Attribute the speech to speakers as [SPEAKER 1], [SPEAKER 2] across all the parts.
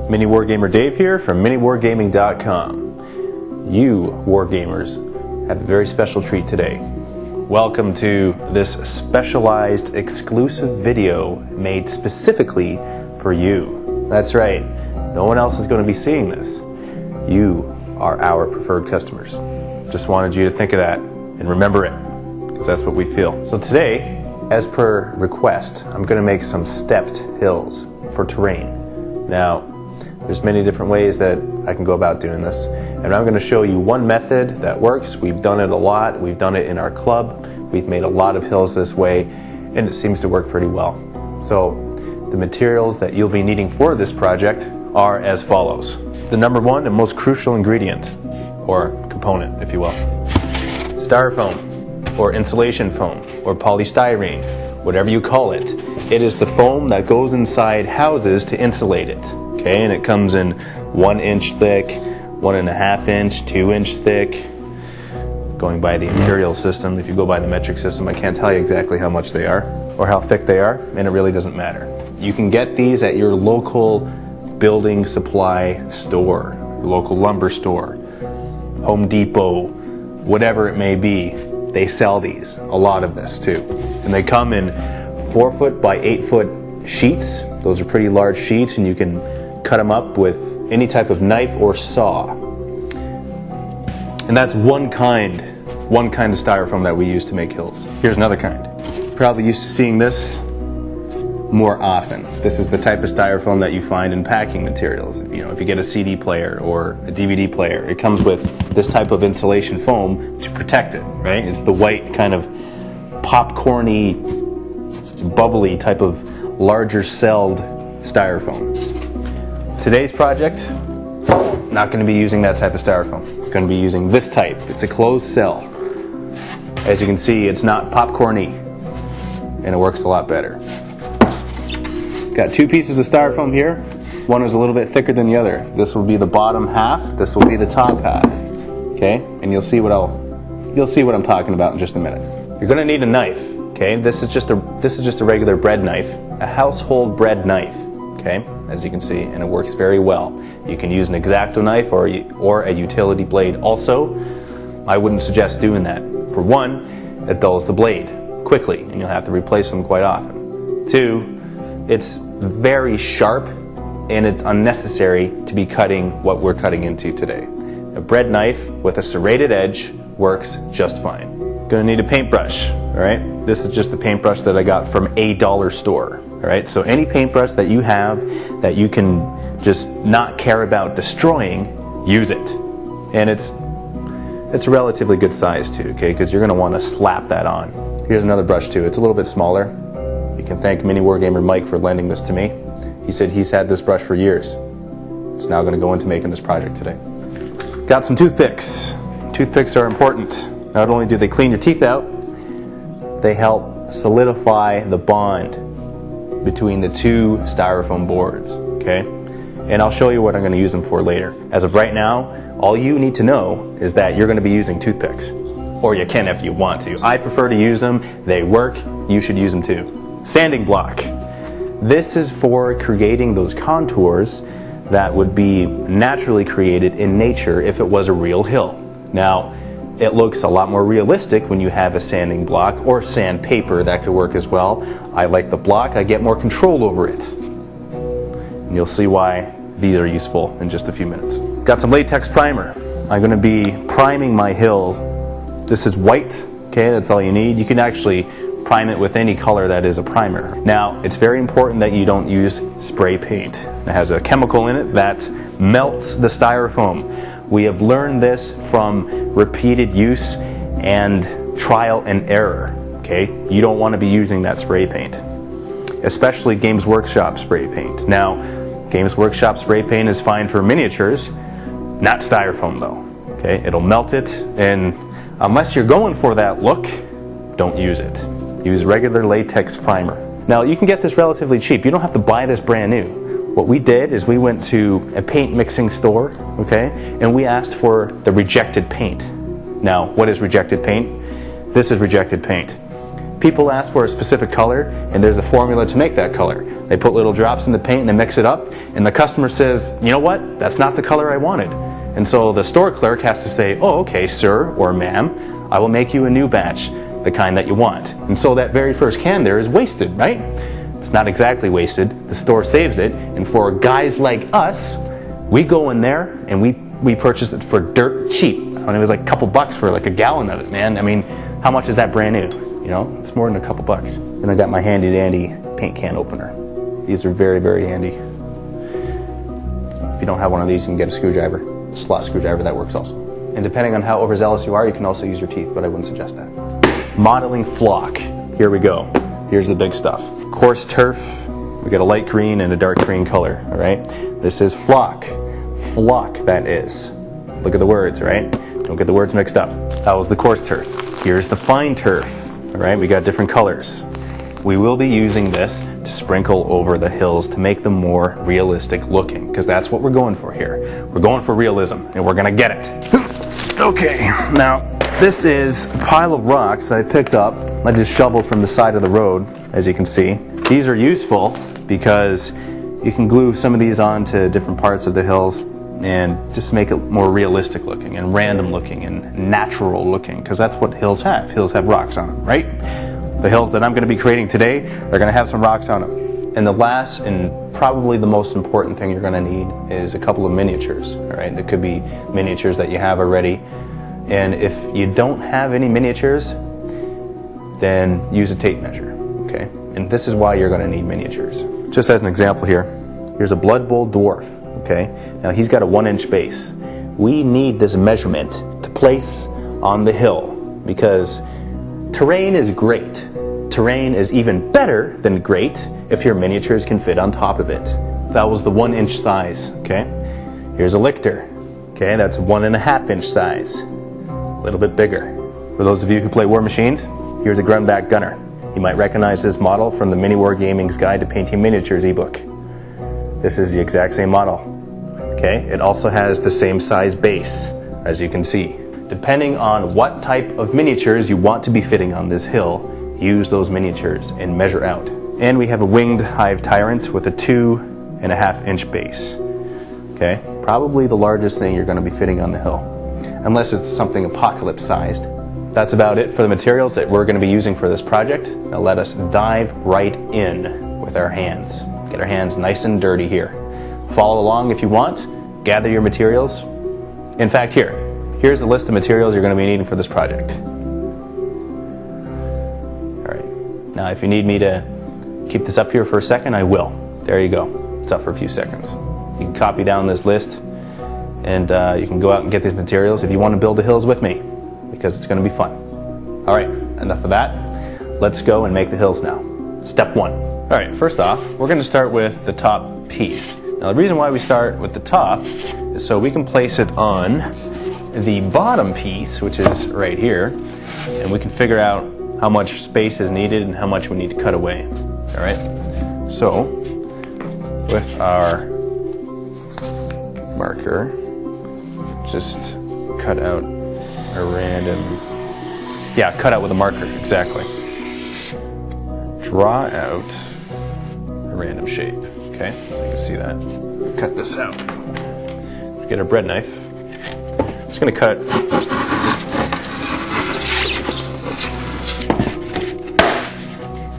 [SPEAKER 1] MiniWargamer Dave here from MiniWarGaming.com. You, wargamers, have a very special treat today. Welcome to this specialized exclusive video made specifically for you. That's right, no one else is going to be seeing this. You are our preferred customers. Just wanted you to think of that and remember it, because that's what we feel. So today, as per request, I'm going to make some stepped hills for terrain. Now, there's many different ways that I can go about doing this, and I'm going to show you one method that works. We've done it a lot. We've done it in our club. We've made a lot of hills this way, and it seems to work pretty well. So the materials that you'll be needing for this project are as follows. The number one and most crucial ingredient, or component, if you will, styrofoam, or insulation foam, or polystyrene, whatever you call it. It is the foam that goes inside houses to insulate it. Okay, and it comes in 1 inch thick, 1.5 inch, 2 inch thick. Going by the imperial system, if you go by the metric system, I can't tell you exactly how much they are or how thick they are, and it really doesn't matter. You can get these at your local building supply store, your local lumber store, Home Depot, whatever it may be. They sell these, a lot of this too. And they come in 4 foot by 8 foot sheets. Those are pretty large sheets, and you can cut them up with any type of knife or saw. And that's one kind of styrofoam that we use to make hills. Here's another kind. Probably used to seeing this more often. This is the type of styrofoam that you find in packing materials. You know, if you get a CD player or a DVD player, it comes with this type of insulation foam to protect it, right? It's the white kind of popcorny, bubbly type of larger celled styrofoam. Today's project, not going to be using that type of styrofoam. I'm going to be using this type. It's a closed cell. As you can see, it's not popcorny, and it works a lot better. Got 2 pieces of styrofoam here. One is a little bit thicker than the other. This will be the bottom half. This will be the top half. Okay, and you'll see what I'm talking about in just a minute. You're going to need a knife. Okay, this is just a regular bread knife, a household bread knife. Okay, as you can see, and it works very well. You can use an X-Acto knife or a utility blade. Also, I wouldn't suggest doing that. For one, it dulls the blade quickly, and you'll have to replace them quite often. 2, it's very sharp, and it's unnecessary to be cutting what we're cutting into today. A bread knife with a serrated edge works just fine. Gonna need a paintbrush, all right? This is just the paintbrush that I got from a dollar store, all right? So any paintbrush that you have that you can just not care about destroying, use it. And it's a relatively good size too, okay? Because you're gonna wanna slap that on. Here's another brush too. It's a little bit smaller. You can thank MiniWargamer Mike for lending this to me. He said he's had this brush for years. It's now gonna go into making this project today. Got some toothpicks. Toothpicks are important. Not only do they clean your teeth out, they help solidify the bond between the 2 styrofoam boards, okay? And I'll show you what I'm going to use them for later. As of right now, all you need to know is that you're going to be using toothpicks. Or you can if you want to. I prefer to use them. They work. You should use them too. Sanding block. This is for creating those contours that would be naturally created in nature if it was a real hill. Now, it looks a lot more realistic when you have a sanding block or sandpaper. That could work as well. I like the block. I get more control over it. And you'll see why these are useful in just a few minutes. Got some latex primer. I'm going to be priming my hill. This is white. Okay, that's all you need. You can actually prime it with any color that is a primer. Now, it's very important that you don't use spray paint. It has a chemical in it that melts the styrofoam. We have learned this from repeated use and trial and error. Okay, you don't want to be using that spray paint, especially Games Workshop spray paint. Now, Games Workshop spray paint is fine for miniatures, not styrofoam though. Okay, it'll melt it, and unless you're going for that look, don't use it. Use regular latex primer. Now, you can get this relatively cheap. You don't have to buy this brand new. What we did is we went to a paint mixing store, okay, and we asked for the rejected paint. Now, what is rejected paint? This is rejected paint. People ask for a specific color, and there's a formula to make that color. They put little drops in the paint and they mix it up, and the customer says, you know what, that's not the color I wanted. And so the store clerk has to say, oh, okay, sir or ma'am, I will make you a new batch, the kind that you want. And so that very first can there is wasted, right? It's not exactly wasted. The store saves it, and for guys like us, we go in there and we purchase it for dirt cheap. I mean, it was like a couple bucks for like a gallon of it, man. I mean, how much is that brand new? You know, it's more than a couple bucks. And I got my handy dandy paint can opener. These are very, very handy. If you don't have one of these, you can get a screwdriver, a slot screwdriver, that works also. And depending on how overzealous you are, you can also use your teeth, but I wouldn't suggest that. Modeling flock. Here we go. Here's the big stuff. Coarse turf. We got a light green and a dark green color, all right? This is flock. Flock, that is. Look at the words, right? Don't get the words mixed up. That was the coarse turf. Here's the fine turf. All right, we got different colors. We will be using this to sprinkle over the hills to make them more realistic looking, because that's what we're going for here. We're going for realism, and we're gonna get it. Okay, now this is a pile of rocks that I picked up. I just shoveled from the side of the road, as you can see. These are useful because you can glue some of these onto different parts of the hills and just make it more realistic looking and random looking and natural looking, because that's what hills have. Hills have rocks on them, right? The hills that I'm going to be creating today, they're going to have some rocks on them. And the last and probably the most important thing you're going to need is a couple of miniatures, all right? There could be miniatures that you have already. And if you don't have any miniatures, then use a tape measure, okay? And this is why you're going to need miniatures. Just as an example here, here's a Blood Bowl dwarf. Okay, now he's got a 1-inch base. We need this measurement to place on the hill because terrain is great. Terrain is even better than great if your miniatures can fit on top of it. That was the 1-inch size, okay? Here's a lictor, okay? That's 1.5-inch size, a little bit bigger. For those of you who play War Machines, here's a Grunback gunner. You might recognize this model from the MiniWarGaming's Guide to Painting Miniatures ebook. This is the exact same model. Okay, it also has the same size base, as you can see. Depending on what type of miniatures you want to be fitting on this hill, use those miniatures and measure out. And we have a winged hive tyrant with a 2.5-inch base. Okay, probably the largest thing you're going to be fitting on the hill, unless it's something apocalypse sized. That's about it for the materials that we're going to be using for this project. Now let us dive right in with our hands. Get our hands nice and dirty here. Follow along if you want. Gather your materials. In fact, here's a list of materials you're going to be needing for this project. All right. Now, if you need me to keep this up here for a second, I will. There you go. It's up for a few seconds. You can copy down this list, and you can go out and get these materials if you want to build the hills with me, because it's going to be fun. All right. Enough of that. Let's go and make the hills now. Step 1. All right. First off, we're going to start with the top piece. Now, the reason why we start with the top is so we can place it on the bottom piece, which is right here, and we can figure out how much space is needed and how much we need to cut away. All right? So, with our marker, just cut out a random, cut out with a marker, exactly. Draw out a random shape. Okay, so you can see that. Cut this out. Get a bread knife. I'm just going to cut.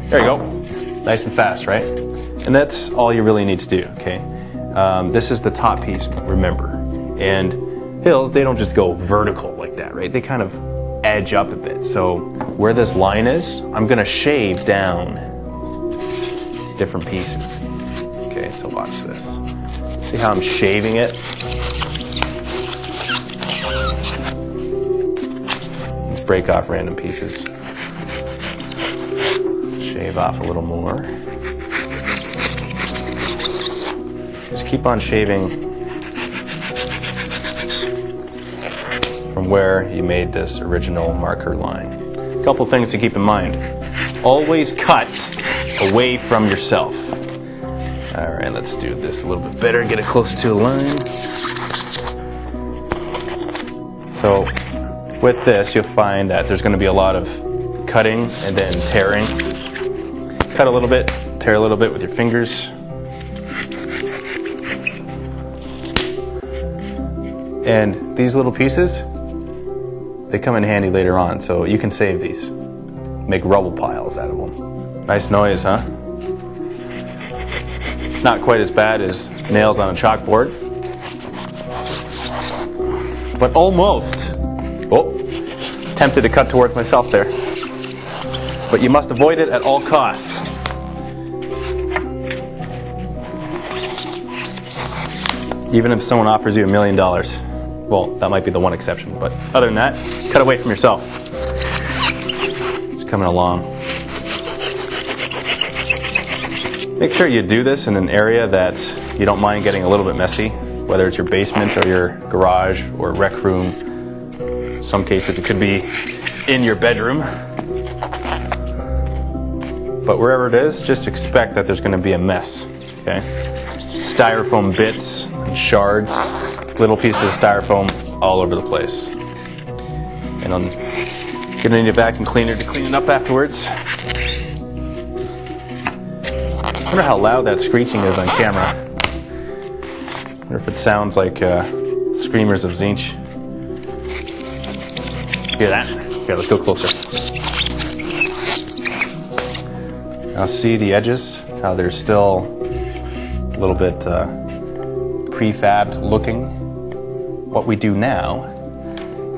[SPEAKER 1] There you go. Nice and fast, right? And that's all you really need to do, okay? This is the top piece, remember. And hills, they don't just go vertical like that, right? They kind of edge up a bit. So where this line is, I'm going to shave down different pieces. Okay, so watch this. See how I'm shaving it? Let's break off random pieces. Shave off a little more. Just keep on shaving from where you made this original marker line. A couple things to keep in mind. Always cut away from yourself. All right, let's do this a little bit better. Get it closer to the line. So with this, you'll find that there's going to be a lot of cutting and then tearing. Cut a little bit, tear a little bit with your fingers. And these little pieces, they come in handy later on, so you can save these. Make rubble piles out of them. Nice noise, huh? Not quite as bad as nails on a chalkboard, but almost. Oh, tempted to cut towards myself there. But you must avoid it at all costs. Even if someone offers you $1 million. Well, that might be the one exception, but other than that, cut away from yourself. It's coming along. Make sure you do this in an area that you don't mind getting a little bit messy, whether it's your basement or your garage or rec room. In some cases it could be in your bedroom. But wherever it is, just expect that there's going to be a mess. Okay? Styrofoam bits and shards, little pieces of styrofoam all over the place. And I'm going to need a vacuum cleaner to clean it up afterwards. I wonder how loud that screeching is on camera. I wonder if it sounds like screamers of Zinch. Hear that? Okay, let's go closer. Now see the edges, how they're still a little bit prefabbed looking. What we do now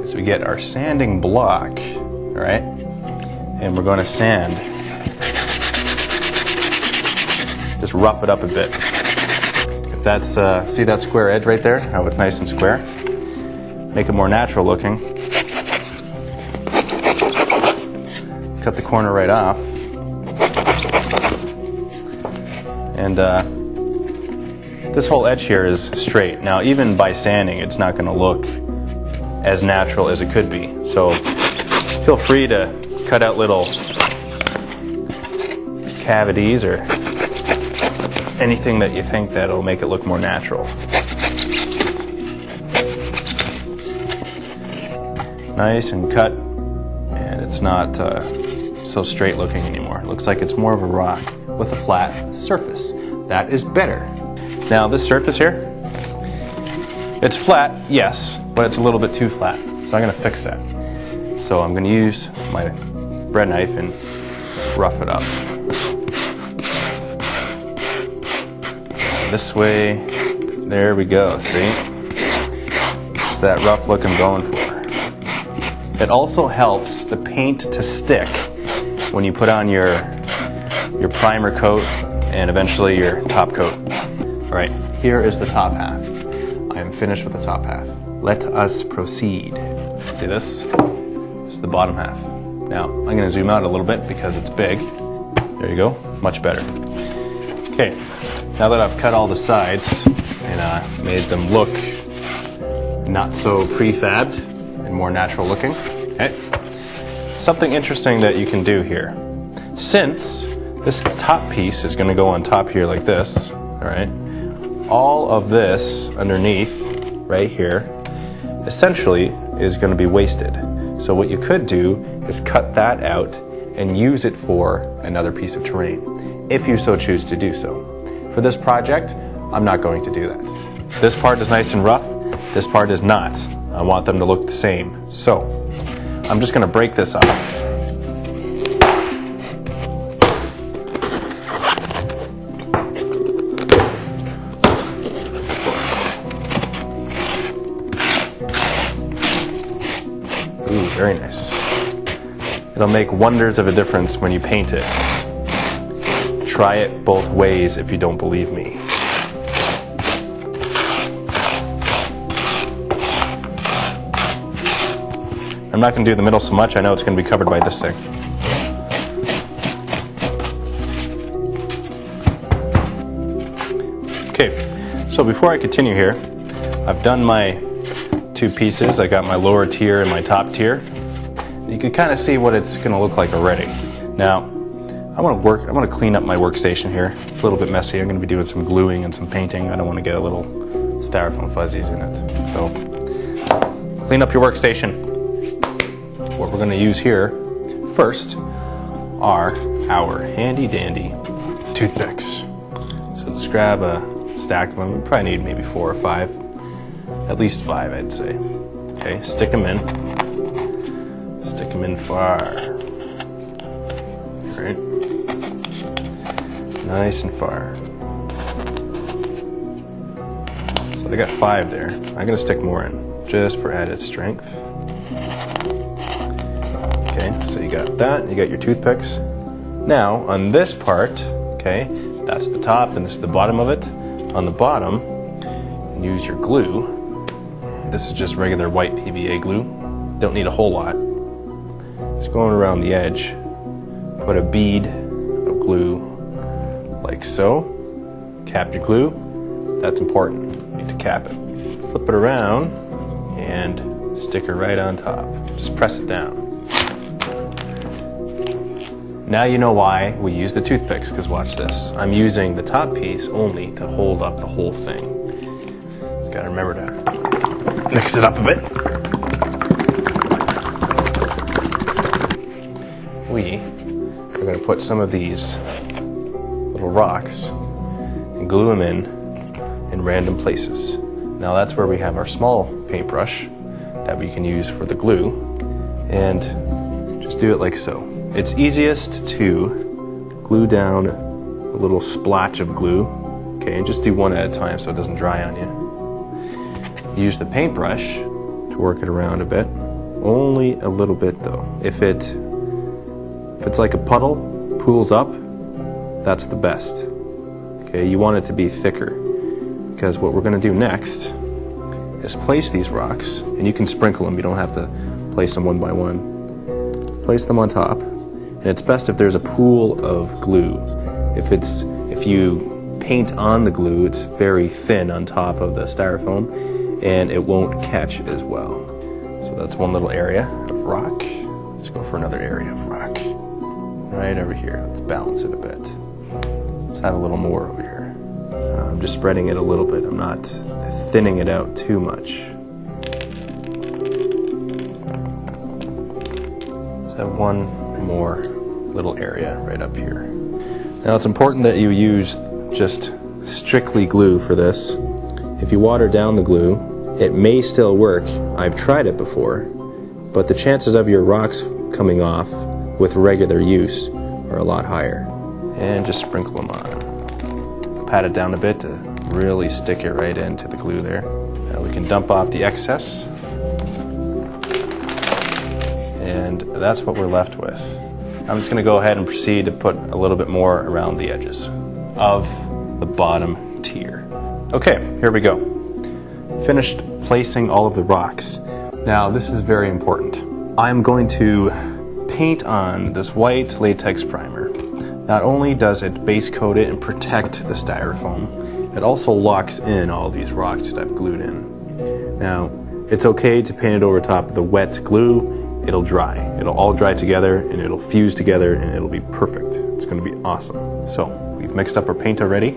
[SPEAKER 1] is we get our sanding block, all right, and we're going to sand. Just rough it up a bit. If that's, see that square edge right there, how it's nice and square? Make it more natural looking. Cut the corner right off. And this whole edge here is straight. Now, even by sanding, it's not going to look as natural as it could be. So feel free to cut out little cavities or anything that you think that'll make it look more natural. Nice and cut, and it's not so straight looking anymore. It looks like it's more of a rock with a flat surface. That is better. Now this surface here, it's flat, yes, but it's a little bit too flat. So I'm going to fix that. So I'm going to use my bread knife and rough it up. This way, there we go, see? It's that rough look I'm going for. It also helps the paint to stick when you put on your primer coat and eventually your top coat. All right, here is the top half. I am finished with the top half. Let us proceed. See this? This is the bottom half. Now, I'm going to zoom out a little bit because it's big. There you go, much better. Okay, now that I've cut all the sides and made them look not so prefabbed and more natural looking, okay, something interesting that you can do here. Since this top piece is going to go on top here like this, all right, all of this underneath right here essentially is going to be wasted. So what you could do is cut that out and use it for another piece of terrain, if you so choose to do so. For this project, I'm not going to do that. This part is nice and rough, this part is not. I want them to look the same. So, I'm just going to break this off. Ooh, very nice. It'll make wonders of a difference when you paint it. Try it both ways if you don't believe me. I'm not going to do the middle so much, I know it's going to be covered by this thing. Okay, so before I continue here, I've done my two pieces. I got my lower tier and my top tier. You can kind of see what it's going to look like already. Now, I want to clean up my workstation here. It's a little bit messy. I'm going to be doing some gluing and some painting. I don't want to get a little styrofoam fuzzies in it. So, clean up your workstation. What we're going to use here first are our handy dandy toothpicks. So just grab a stack of them. You probably need maybe 4 or 5, at least 5 I'd say. Okay, stick them in. Stick them in far. Right? Nice and far. So I got 5 there. I'm gonna stick more in, just for added strength. Okay, so you got that, you got your toothpicks. Now, on this part, okay, that's the top and this is the bottom of it. On the bottom, use your glue. This is just regular white PVA glue. Don't need a whole lot. Just going around the edge, put a bead of glue like so. Cap your glue. That's important. You need to cap it. Flip it around and stick it right on top. Just press it down. Now you know why we use the toothpicks, because watch this. I'm using the top piece only to hold up the whole thing. Just gotta remember to mix it up a bit. We are gonna put some of these little rocks and glue them in random places. Now that's where we have our small paintbrush that we can use for the glue, and just do it like so. It's easiest to glue down a little splotch of glue, okay, and just do one at a time so it doesn't dry on you. Use the paintbrush to work it around a bit, only a little bit though. If it's like a puddle, pools up, that's the best. Okay, you want it to be thicker, because what we're going to do next is place these rocks, and you can sprinkle them, you don't have to place them one by one. Place them on top, and it's best if there's a pool of glue. If you paint on the glue, it's very thin on top of the styrofoam, and it won't catch as well. So that's one little area of rock. Let's go for another area of rock. Right over here, let's balance it a bit. Let's have a little more over here. I'm just spreading it a little bit. I'm not thinning it out too much. Let's have one more little area right up here. Now it's important that you use just strictly glue for this. If you water down the glue, it may still work. I've tried it before, but the chances of your rocks coming off with regular use are a lot higher. And just sprinkle them on. Pat it down a bit to really stick it right into the glue there. Now we can dump off the excess. And that's what we're left with. I'm just going to go ahead and proceed to put a little bit more around the edges of the bottom tier. Okay, here we go. Finished placing all of the rocks. Now this is very important. I'm going to paint on this white latex primer. Not only does it base coat it and protect the styrofoam, it also locks in all these rocks that I've glued in. Now, it's okay to paint it over top of the wet glue. It'll dry. It'll all dry together and it'll fuse together and it'll be perfect. It's going to be awesome. So, we've mixed up our paint already,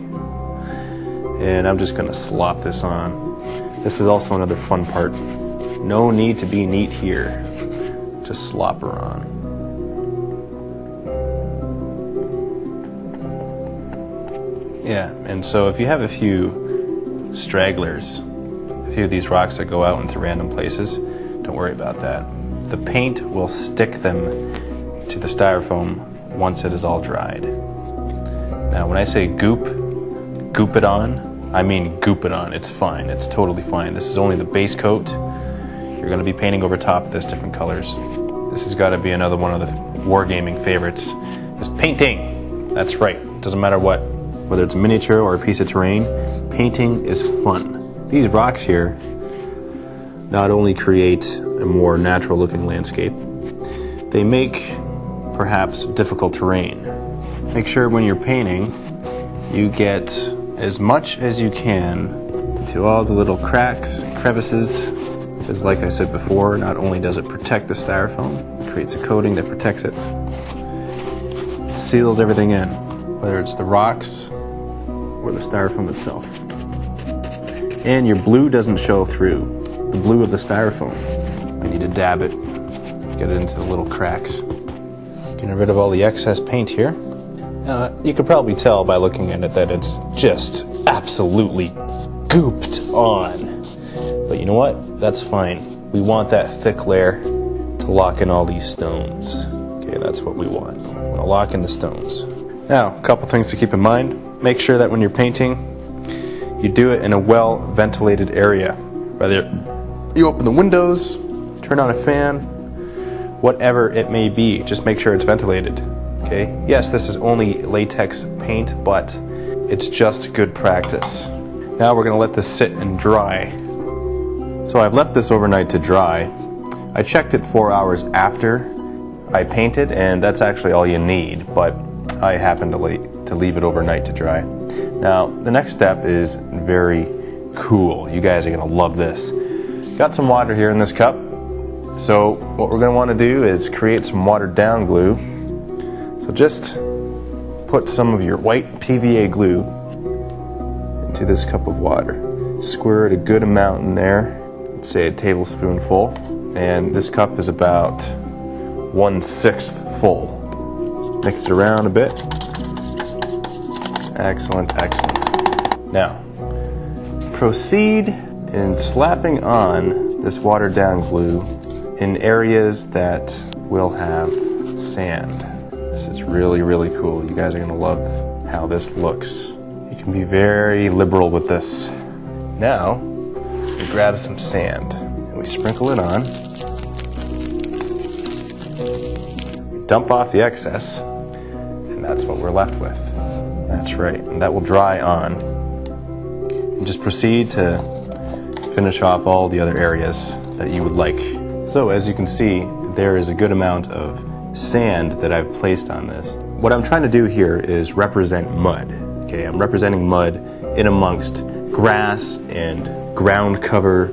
[SPEAKER 1] and I'm just going to slop this on. This is also another fun part. No need to be neat here. Just slop her on. Yeah, and so if you have a few stragglers, a few of these rocks that go out into random places, don't worry about that. The paint will stick them to the styrofoam once it is all dried. Now when I say goop it on, I mean goop it on. It's fine, it's totally fine. This is only the base coat. You're going to be painting over top of this different colors. This has got to be another one of the wargaming favorites, is painting. That's right, it doesn't matter what. Whether it's a miniature or a piece of terrain, painting is fun. These rocks here not only create a more natural looking landscape, they make perhaps difficult terrain. Make sure when you're painting, you get as much as you can to all the little cracks, crevices, because like I said before, not only does it protect the styrofoam, it creates a coating that protects it. It seals everything in, whether it's the rocks or the styrofoam itself. And your blue doesn't show through, the blue of the styrofoam. I need to dab it, get it into the little cracks. Getting rid of all the excess paint here. You could probably tell by looking at it that it's just absolutely gooped on. But you know what? That's fine. We want that thick layer to lock in all these stones. Okay, that's what we want. We want to lock in the stones. Now, a couple things to keep in mind. Make sure that when you're painting, you do it in a well-ventilated area. Whether you open the windows, turn on a fan, whatever it may be, just make sure it's ventilated. Okay? Yes, this is only latex paint, but it's just good practice. Now we're going to let this sit and dry. So I've left this overnight to dry. I checked it 4 hours after I painted, and that's actually all you need, but I happen to leave it overnight to dry. Now, the next step is very cool. You guys are going to love this. Got some water here in this cup. So what we're going to want to do is create some watered down glue. So just put some of your white PVA glue into this cup of water. Squirt a good amount in there, say a tablespoonful. And this cup is about 1/6 full. Just mix it around a bit. Excellent, excellent. Now, proceed in slapping on this watered down glue in areas that will have sand. This is really, really cool. You guys are going to love how this looks. You can be very liberal with this. Now, we grab some sand and we sprinkle it on. We dump off the excess, and that's what we're left with. That's right, and that will dry on. And just proceed to finish off all the other areas that you would like. So as you can see, there is a good amount of sand that I've placed on this. What I'm trying to do here is represent mud. Okay, I'm representing mud in amongst grass and ground cover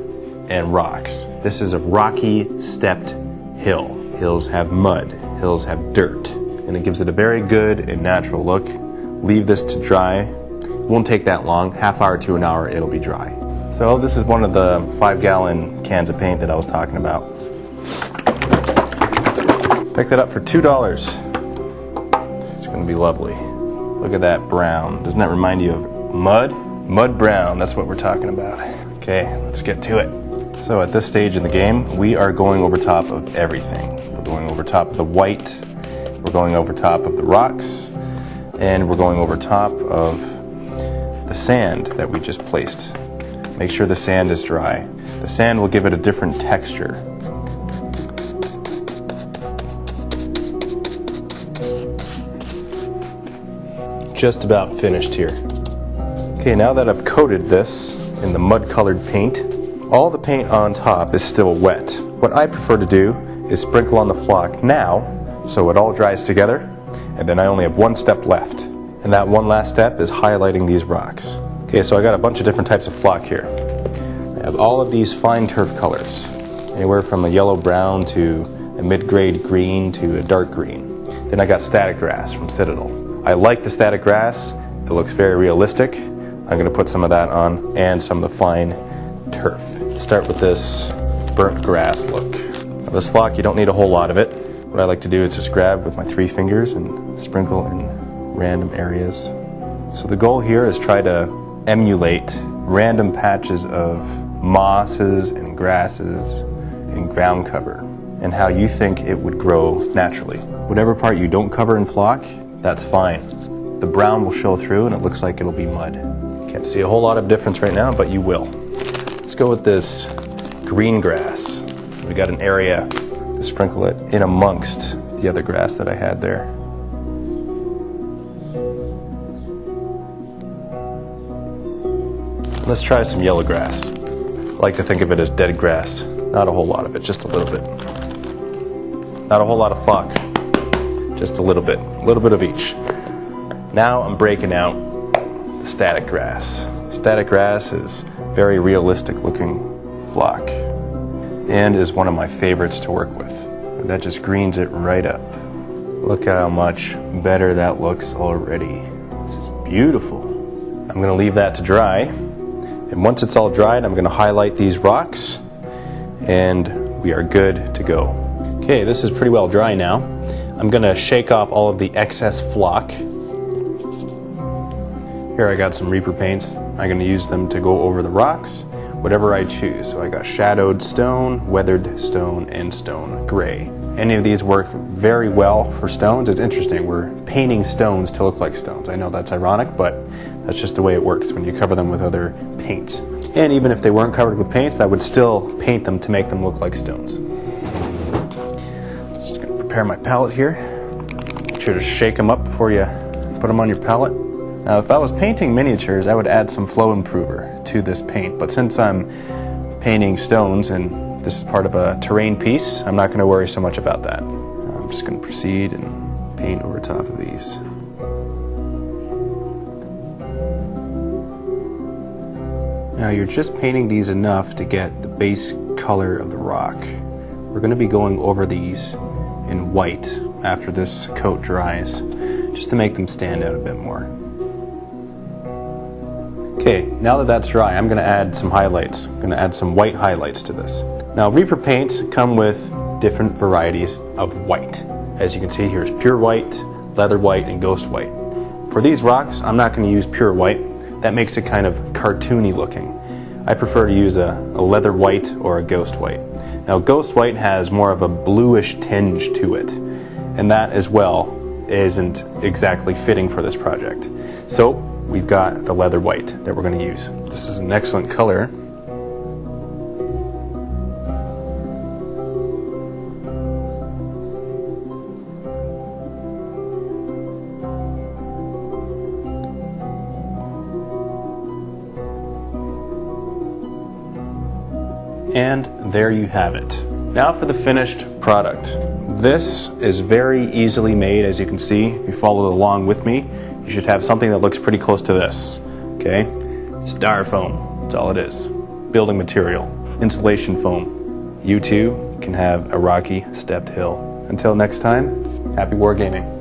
[SPEAKER 1] and rocks. This is a rocky, stepped hill. Hills have mud, hills have dirt, and it gives it a very good and natural look. Leave this to dry. It won't take that long, half hour to an hour, it'll be dry. So this is one of the 5-gallon cans of paint that I was talking about. Picked that up for $2. It's going to be lovely. Look at that brown. Doesn't that remind you of mud? Mud brown, that's what we're talking about. Okay, let's get to it. So at this stage in the game, we are going over top of everything. We're going over top of the white, we're going over top of the rocks, and we're going over top of the sand that we just placed. Make sure the sand is dry. The sand will give it a different texture. Just about finished here. Okay, now that I've coated this in the mud-colored paint, all the paint on top is still wet. What I prefer to do is sprinkle on the flock now, so it all dries together, and then I only have one step left. And that one last step is highlighting these rocks. Okay, so I got a bunch of different types of flock here. I have all of these fine turf colors, anywhere from a yellow-brown to a mid-grade green to a dark green. Then I got static grass from Citadel. I like the static grass. It looks very realistic. I'm going to put some of that on and some of the fine turf. Let's start with this burnt grass look. Now this flock, you don't need a whole lot of it. What I like to do is just grab with my 3 fingers and sprinkle in random areas. So the goal here is try to emulate random patches of mosses and grasses and ground cover and how you think it would grow naturally. Whatever part you don't cover in flock, that's fine. The brown will show through and it looks like it'll be mud. Can't see a whole lot of difference right now, but you will. Let's go with this green grass. So we got an area to sprinkle it in amongst the other grass that I had there. Let's try some yellow grass. I like to think of it as dead grass. Not a whole lot of it, just a little bit. Not a whole lot of flock, just a little bit of each. Now I'm breaking out the static grass. Static grass is very realistic looking flock and is one of my favorites to work with. That just greens it right up. Look how much better that looks already. This is beautiful. I'm going to leave that to dry, and once it's all dried, I'm going to highlight these rocks and we are good to go. Okay, this is pretty well dry now. I'm going to shake off all of the excess flock. Here I got some Reaper paints. I'm going to use them to go over the rocks, whatever I choose. So I got shadowed stone, weathered stone, and stone gray. Any of these work very well for stones. It's interesting, we're painting stones to look like stones. I know that's ironic, but that's just the way it works when you cover them with other paints. And even if they weren't covered with paints, I would still paint them to make them look like stones. Just going to prepare my palette here. Make sure to shake them up before you put them on your palette. Now, if I was painting miniatures, I would add some flow improver to this paint, but since I'm painting stones and this is part of a terrain piece, I'm not going to worry so much about that. I'm just going to proceed and paint over top of these. Now, you're just painting these enough to get the base color of the rock. We're going to be going over these in white after this coat dries, just to make them stand out a bit more. Okay, now that that's dry, I'm going to add some highlights. I'm going to add some white highlights to this. Now, Reaper paints come with different varieties of white. As you can see, here's pure white, leather white, and ghost white. For these rocks, I'm not going to use pure white. That makes it kind of cartoony looking. I prefer to use a leather white or a ghost white. Now, ghost white has more of a bluish tinge to it, and that as well isn't exactly fitting for this project. So we've got the leather white that we're going to use. This is an excellent color. And there you have it. Now for the finished product. This is very easily made, as you can see. If you follow along with me, you should have something that looks pretty close to this. Okay? Styrofoam, that's all it is. Building material, insulation foam. You too can have a rocky stepped hill. Until next time, happy wargaming.